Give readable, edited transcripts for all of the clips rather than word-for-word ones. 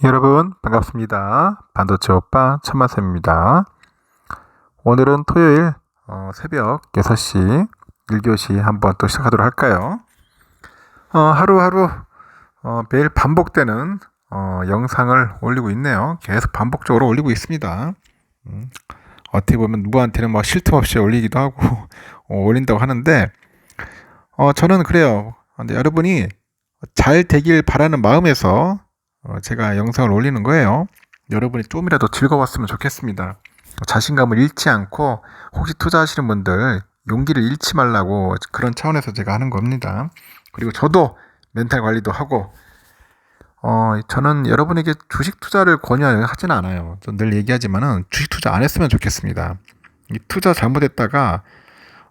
여러분 반갑습니다. 반도체 오빠 천만쌤입니다. 오늘은 토요일 새벽 6시 1교시 한번 또 시작하도록 할까요? 하루하루 매일 반복되는 영상을 올리고 있네요. 계속 반복적으로 올리고 있습니다. 어떻게 보면 누구한테는 뭐 쉴 틈 없이 올리기도 하고 올린다고 하는데 저는 그래요. 근데 여러분이 잘 되길 바라는 마음에서 제가 영상을 올리는 거예요. 여러분이 좀이라도 즐거웠으면 좋겠습니다. 자신감을 잃지 않고 혹시 투자하시는 분들 용기를 잃지 말라고 그런 차원에서 제가 하는 겁니다. 그리고 저도 멘탈 관리도 하고 저는 여러분에게 주식 투자를 권유하지는 않아요. 늘 얘기하지만은 주식 투자 안 했으면 좋겠습니다. 이 투자 잘못했다가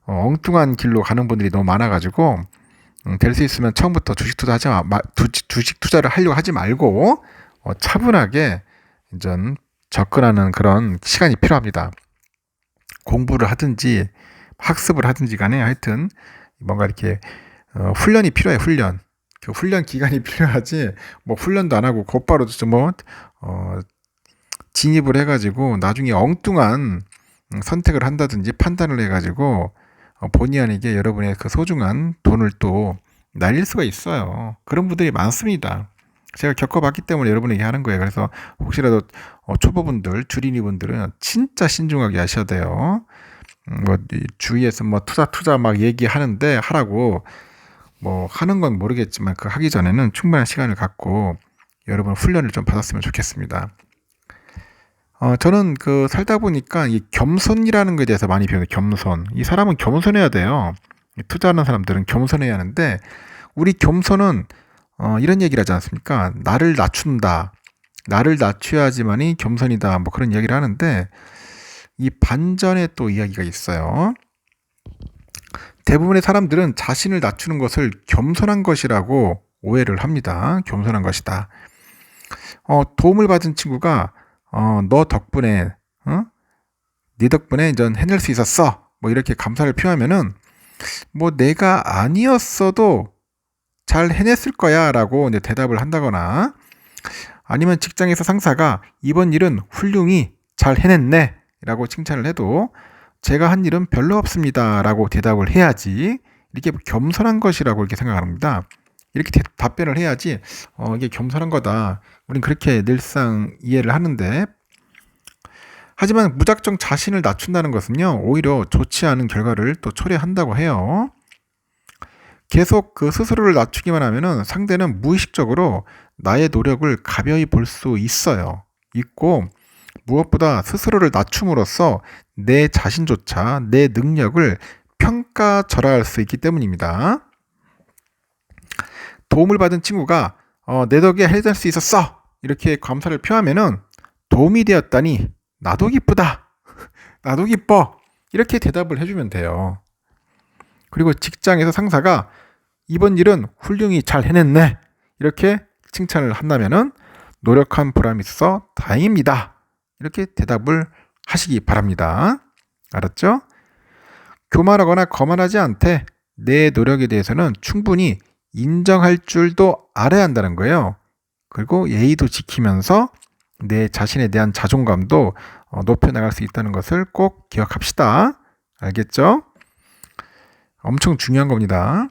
엉뚱한 길로 가는 분들이 너무 많아가지고 될 수 있으면 처음부터 주식 투자를 하려고 하지 말고 차분하게 이제 접근하는 그런 시간이 필요합니다. 공부를 하든지 학습을 하든지 간에 하여튼 뭔가 이렇게 훈련이 필요해요. 훈련. 그 훈련 기간이 필요하지. 뭐 훈련도 안 하고 곧바로 진입을 해가지고 나중에 엉뚱한 선택을 한다든지 판단을 해가지고 본의 아니게 여러분의 그 소중한 돈을 또 날릴 수가 있어요. 그런 분들이 많습니다. 제가 겪어봤기 때문에 여러분에게 하는 거예요. 그래서 혹시라도 초보분들, 주린이분들은 진짜 신중하게 하셔야 돼요. 주위에서 투자 막 얘기하는데 하라고 하는 건 모르겠지만 그 하기 전에는 충분한 시간을 갖고 여러분 훈련을 좀 받았으면 좋겠습니다. 저는 살다 보니까 이 겸손이라는 것에 대해서 많이 배워요. 겸손. 이 사람은 겸손해야 돼요. 투자하는 사람들은 겸손해야 하는데 우리 겸손은 이런 얘기를 하지 않습니까? 나를 낮춘다. 나를 낮춰야지만이 겸손이다. 그런 이야기를 하는데 이 반전의 또 이야기가 있어요. 대부분의 사람들은 자신을 낮추는 것을 겸손한 것이라고 오해를 합니다. 겸손한 것이다. 도움을 받은 친구가 너 덕분에 네 덕분에 전 해낼 수 있었어. 이렇게 감사를 표하면은 내가 아니었어도 잘 해냈을 거야 라고 이제 대답을 한다거나 아니면 직장에서 상사가 이번 일은 훌륭히 잘 해냈네 라고 칭찬을 해도 제가 한 일은 별로 없습니다 라고 대답을 해야지 이렇게 겸손한 것이라고 이렇게 생각합니다. 이렇게 답변을 해야지 이게 겸손한 거다. 우린 그렇게 늘상 이해를 하는데 하지만 무작정 자신을 낮춘다는 것은요 오히려 좋지 않은 결과를 또 초래한다고 해요. 계속 스스로를 낮추기만 하면은 상대는 무의식적으로 나의 노력을 가벼이 볼 수 있고 무엇보다 스스로를 낮춤으로써 내 자신조차 내 능력을 평가절하할 수 있기 때문입니다. 도움을 받은 친구가 내 덕에 해낼 수 있었어 이렇게 감사를 표하면은 도움이 되었다니 나도 기쁘다 나도 기뻐 이렇게 대답을 해주면 돼요. 그리고 직장에서 상사가 이번 일은 훌륭히 잘 해냈네 이렇게 칭찬을 한다면은 노력한 보람이 있어 다행입니다 이렇게 대답을 하시기 바랍니다. 알았죠? 교만하거나 거만하지 않되 내 노력에 대해서는 충분히 인정할 줄도 알아야 한다는 거예요. 그리고 예의도 지키면서 내 자신에 대한 자존감도 높여나갈 수 있다는 것을 꼭 기억합시다. 알겠죠? 엄청 중요한 겁니다.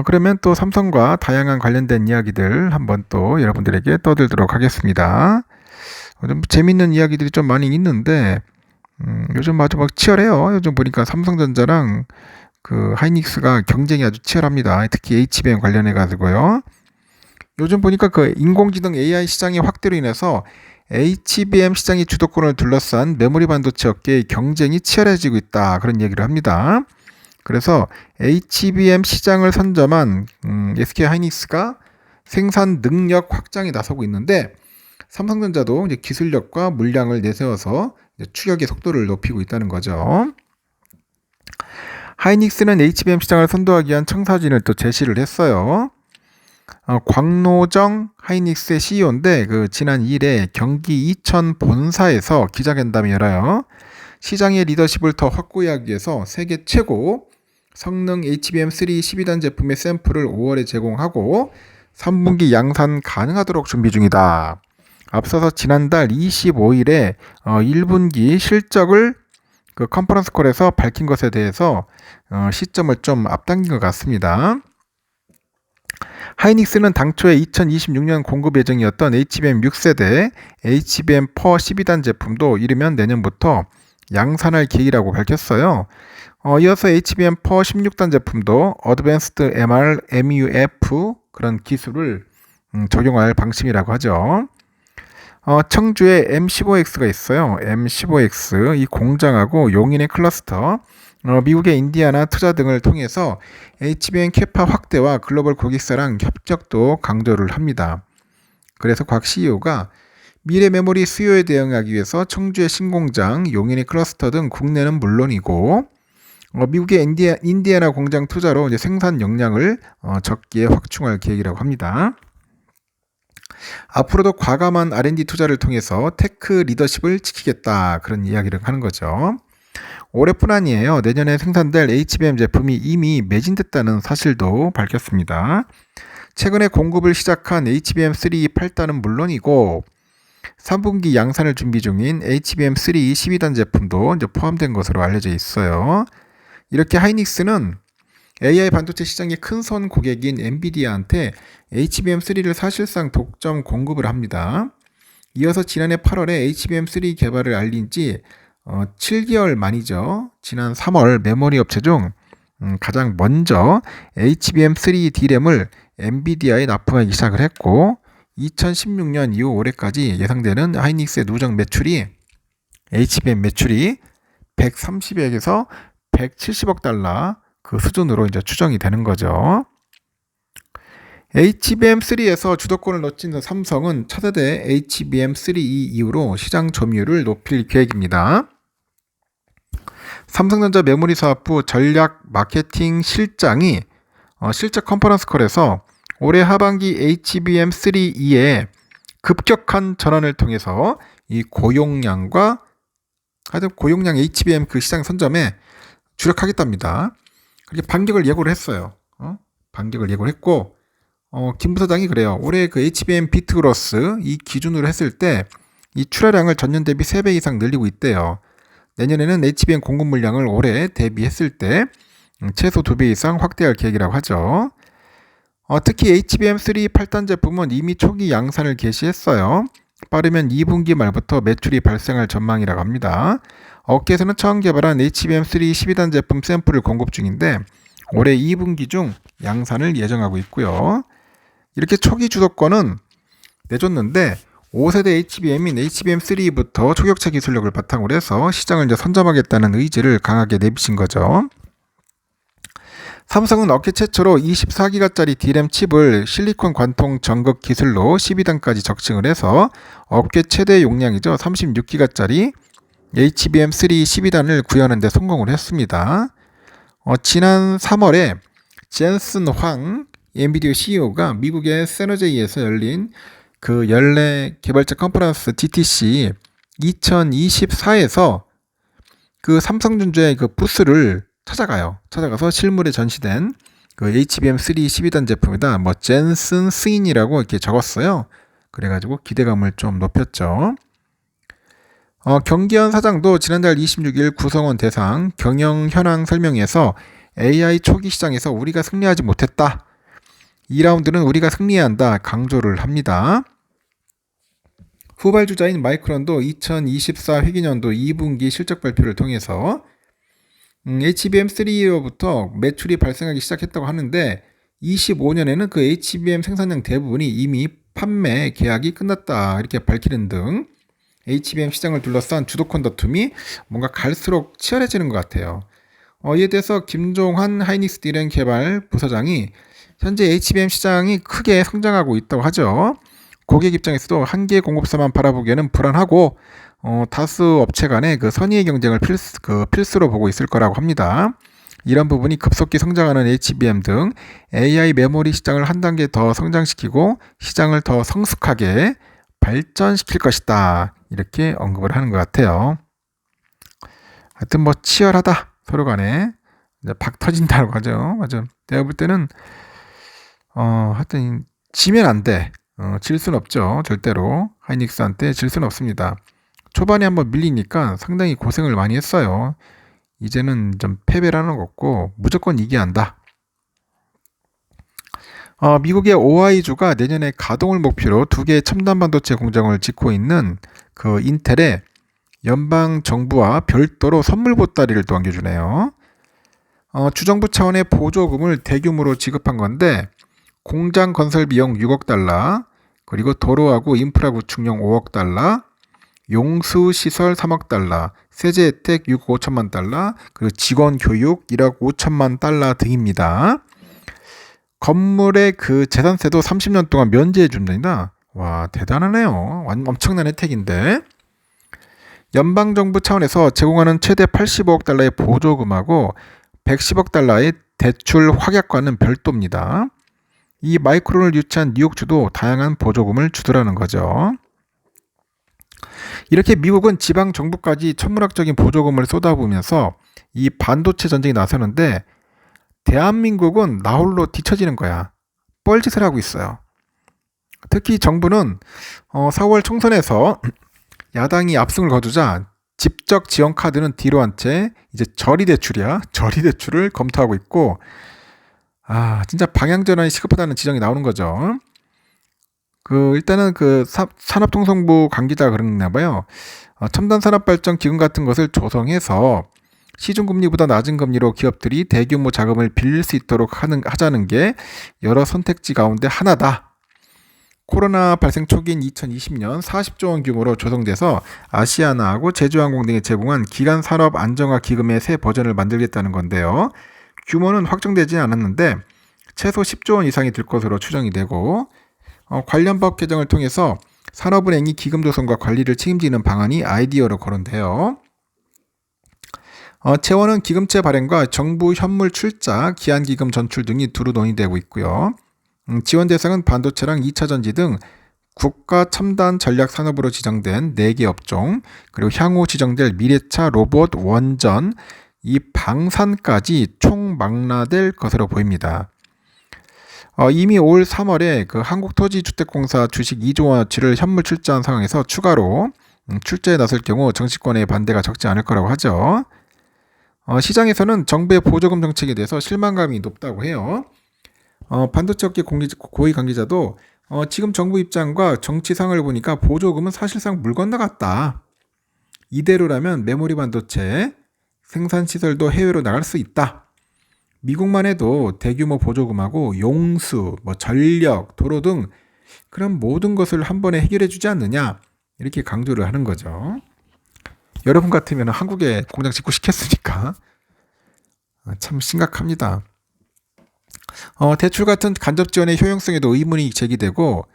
그러면 또 삼성과 다양한 관련된 이야기들 한번 또 여러분들에게 떠들도록 하겠습니다. 좀 재밌는 이야기들이 좀 많이 있는데 요즘 아주 막 치열해요. 요즘 보니까 삼성전자랑 하이닉스가 경쟁이 아주 치열합니다. 특히 HBM 관련해 가지고요. 요즘 보니까 인공지능 AI 시장의 확대로 인해서 HBM 시장의 주도권을 둘러싼 메모리 반도체 업계의 경쟁이 치열해지고 있다. 그런 얘기를 합니다. 그래서 HBM 시장을 선점한 SK 하이닉스가 생산 능력 확장에 나서고 있는데 삼성전자도 이제 기술력과 물량을 내세워서 추격의 속도를 높이고 있다는 거죠. 하이닉스는 HBM 시장을 선도하기 위한 청사진을 또 제시를 했어요. 광노정 하이닉스의 CEO인데 지난 2일에 경기 이천 본사에서 기자간담회 열어요. 시장의 리더십을 더 확고히 하기 위해서 세계 최고 성능 HBM3 12단 제품의 샘플을 5월에 제공하고 3분기 양산 가능하도록 준비 중이다. 앞서서 지난달 25일에 1분기 실적을 그 컨퍼런스 콜에서 밝힌 것에 대해서 시점을 좀 앞당긴 것 같습니다. 하이닉스는 당초에 2026년 공급 예정이었던 HBM 6세대 HBM 퍼 12단 제품도 이르면 내년부터 양산할 계획이라고 밝혔어요. 이어서 HBM 퍼 16단 제품도 Advanced MR MUF 그런 기술을 적용할 방침이라고 하죠. 청주에 M15X가 있어요. M15X 이 공장하고 용인의 클러스터, 미국의 인디아나 투자 등을 통해서 HBM 캐파 확대와 글로벌 고객사랑 협력도 강조를 합니다. 그래서 곽 CEO가 미래 메모리 수요에 대응하기 위해서 청주의 신공장, 용인의 클러스터 등 국내는 물론이고 미국의 인디아나 공장 투자로 이제 생산 역량을 적기에 확충할 계획이라고 합니다. 앞으로도 과감한 R&D 투자를 통해서 테크 리더십을 지키겠다 그런 이야기를 하는 거죠. 올해뿐 아니에요. 내년에 생산될 HBM 제품이 이미 매진됐다는 사실도 밝혔습니다. 최근에 공급을 시작한 HBM3 8단은 물론이고 3분기 양산을 준비 중인 HBM3 12단 제품도 이제 포함된 것으로 알려져 있어요. 이렇게 하이닉스는 AI 반도체 시장의 큰손 고객인 엔비디아한테 HBM3를 사실상 독점 공급을 합니다. 이어서 지난해 8월에 HBM3 개발을 알린 지 7개월 만이죠. 지난 3월 메모리 업체 중 가장 먼저 HBM3 D램을 엔비디아에 납품하기 시작을 했고 2016년 이후 올해까지 예상되는 하이닉스의 누적 매출이 HBM 매출이 130억에서 170억 달러 그 수준으로 이제 추정이 되는 거죠. HBM3에서 주도권을 놓친 삼성은 차세대 HBM3E 이후로 시장 점유율을 높일 계획입니다. 삼성전자 메모리 사업부 전략 마케팅 실장이 실적 컨퍼런스 콜에서 올해 하반기 HBM3E의 급격한 전환을 통해서 이 고용량 HBM 그 시장 선점에 주력하겠답니다. 그렇게 반격을 예고를 했어요. 반격을 예고를 했고 김 부사장이 그래요. 올해 그 HBM 비트 그로스 이 기준으로 했을 때 이 출하량을 전년 대비 3배 이상 늘리고 있대요. 내년에는 HBM 공급 물량을 올해 대비했을 때 최소 2배 이상 확대할 계획이라고 하죠. 특히 HBM3 8단 제품은 이미 초기 양산을 개시했어요. 빠르면 2분기 말부터 매출이 발생할 전망이라고 합니다. 업계에서는 처음 개발한 HBM3 12단 제품 샘플을 공급 중인데 올해 2분기 중 양산을 예정하고 있고요. 이렇게 초기 주도권은 내줬는데 5세대 HBM인 HBM3부터 초격차 기술력을 바탕으로 해서 시장을 이제 선점하겠다는 의지를 강하게 내비친 거죠. 삼성은 업계 최초로 24기가짜리 D램 칩을 실리콘 관통 전극 기술로 12단까지 적층을 해서 업계 최대 용량이죠. 36기가짜리 HBM3 12단을 구현하는 데 성공을 했습니다. 지난 3월에 젠슨 황 엔비디아 CEO가 미국의 세너제이에서 열린 그 연례 개발자 컨퍼런스 DTC 2024에서 그 삼성전자의 그 부스를 찾아가서 실물에 전시된 그 HBM3 12단 제품에다 뭐 젠슨 스인이라고 이렇게 적었어요. 그래가지고 기대감을 좀 높였죠. 경기현 사장도 지난달 26일 구성원 대상 경영 현황 설명에서 AI 초기 시장에서 우리가 승리하지 못했다. 2라운드는 우리가 승리해야 한다 강조를 합니다. 후발주자인 마이크론도 2024 회계년도 2분기 실적 발표를 통해서 HBM3로부터 매출이 발생하기 시작했다고 하는데 25년에는 그 HBM 생산량 대부분이 이미 판매 계약이 끝났다 이렇게 밝히는 등 HBM 시장을 둘러싼 주도권 다툼이 뭔가 갈수록 치열해지는 것 같아요. 이에 대해서 김종환 하이닉스 D램 개발 부사장이 현재 HBM 시장이 크게 성장하고 있다고 하죠. 고객 입장에서도 한 개 공급사만 바라보기에는 불안하고 다수 업체 간의 그 선의의 경쟁을 필수로 보고 있을 거라고 합니다. 이런 부분이 급속히 성장하는 HBM 등 AI 메모리 시장을 한 단계 더 성장시키고 시장을 더 성숙하게 발전시킬 것이다. 이렇게 언급을 하는 것 같아요. 하여튼 뭐 치열하다. 서로 간에 박 터진다고 하죠. 맞아. 내가 볼 때는 하여튼 지면 안 돼. 질 수는 없죠. 절대로 하이닉스한테 질 수는 없습니다. 초반에 한번 밀리니까 상당히 고생을 많이 했어요. 이제는 좀 패배라는 거 없고 무조건 이겨야 한다. 미국의 오하이주가 내년에 가동을 목표로 2개의 첨단 반도체 공장을 짓고 있는 그 인텔에 연방 정부와 별도로 선물 보따리를 또 안겨주네요. 주정부 차원의 보조금을 대규모로 지급한 건데 공장 건설 비용 6억 달러, 그리고 도로하고 인프라 구축용 5억 달러, 용수 시설 3억 달러, 세제 혜택 6억 5천만 달러, 그리고 직원 교육 1억 5천만 달러 등입니다. 건물의 그 재산세도 30년 동안 면제해 준답니다. 와, 대단하네요. 엄청난 혜택인데. 연방정부 차원에서 제공하는 최대 85억 달러의 보조금하고 110억 달러의 대출 확약과는 별도입니다. 이 마이크론을 유치한 뉴욕주도 다양한 보조금을 주더라는 거죠. 이렇게 미국은 지방정부까지 천문학적인 보조금을 쏟아부으면서 이 반도체 전쟁이 나서는데 대한민국은 나홀로 뒤처지는 거야. 뻘짓을 하고 있어요. 특히 정부는 4월 총선에서 야당이 압승을 거두자 집적 지원 카드는 뒤로 한 채 이제 저리대출이야. 저리대출을 검토하고 있고, 진짜 방향전환이 시급하다는 지적이 나오는 거죠. 일단은 산업통상부 관계자가 그러나 봐요. 첨단산업발전기금 같은 것을 조성해서 시중금리보다 낮은 금리로 기업들이 대규모 자금을 빌릴 수 있도록 하자는 게 여러 선택지 가운데 하나다. 코로나 발생 초기인 2020년 40조 원 규모로 조성돼서 아시아나하고 제주항공 등에 제공한 기간 산업 안정화 기금의 새 버전을 만들겠다는 건데요. 규모는 확정되지 않았는데 최소 10조 원 이상이 들 것으로 추정이 되고, 관련 법 개정을 통해서 산업은행이 기금 조성과 관리를 책임지는 방안이 아이디어로 거론돼요. 채원은 기금체 발행과 정부 현물 출자, 기한기금 전출 등이 두루 논의되고 있고요. 지원 대상은 반도체랑 2차전지 등 국가 첨단 전략 산업으로 지정된 4개 업종, 그리고 향후 지정될 미래차, 로봇, 원전, 이 방산까지 총망라될 것으로 보입니다. 이미 올 3월에 그 한국토지주택공사 주식 2조 원어치를 현물 출자한 상황에서 추가로 출자에 나설 경우 정치권의 반대가 적지 않을 거라고 하죠. 시장에서는 정부의 보조금 정책에 대해서 실망감이 높다고 해요. 반도체 업계 고위 관계자도 지금 정부 입장과 정치상을 보니까 보조금은 사실상 물 건너갔다. 이대로라면 메모리 반도체 생산시설도 해외로 나갈 수 있다. 미국만 해도 대규모 보조금하고 용수, 전력, 도로 등 그런 모든 것을 한 번에 해결해 주지 않느냐, 이렇게 강조를 하는 거죠. 여러분 같으면 한국에 공장 짓고 싶겠습니까? 참 심각합니다. 대출 같은 간접 지원의 효용성에도 의문이 제기되고,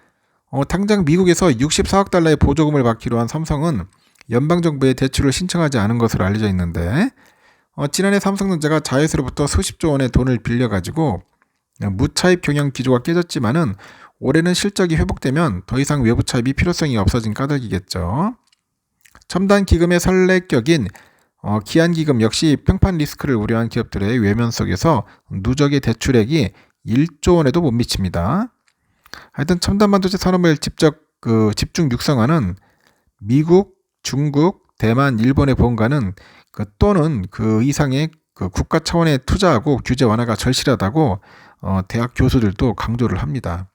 당장 미국에서 64억 달러의 보조금을 받기로 한 삼성은 연방정부에 대출을 신청하지 않은 것으로 알려져 있는데, 지난해 삼성전자가 자회사로부터 수십조 원의 돈을 빌려가지고 무차입 경영 기조가 깨졌지만은 올해는 실적이 회복되면 더 이상 외부 차입이 필요성이 없어진 까닭이겠죠. 첨단 기금의 선례격인 기한기금 역시 평판 리스크를 우려한 기업들의 외면 속에서 누적의 대출액이 1조 원에도 못 미칩니다. 하여튼 첨단 반도체 산업을 집중 육성하는 미국, 중국, 대만, 일본의 본가는 또는 그 이상의 국가 차원의 투자하고 규제 완화가 절실하다고 대학 교수들도 강조를 합니다.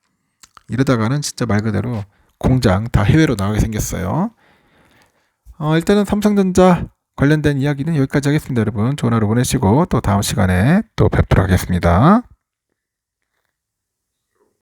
이러다가는 진짜 말 그대로 공장 다 해외로 나가게 생겼어요. 일단은 삼성전자 관련된 이야기는 여기까지 하겠습니다. 여러분 좋은 하루 보내시고 또 다음 시간에 또 뵙도록 하겠습니다.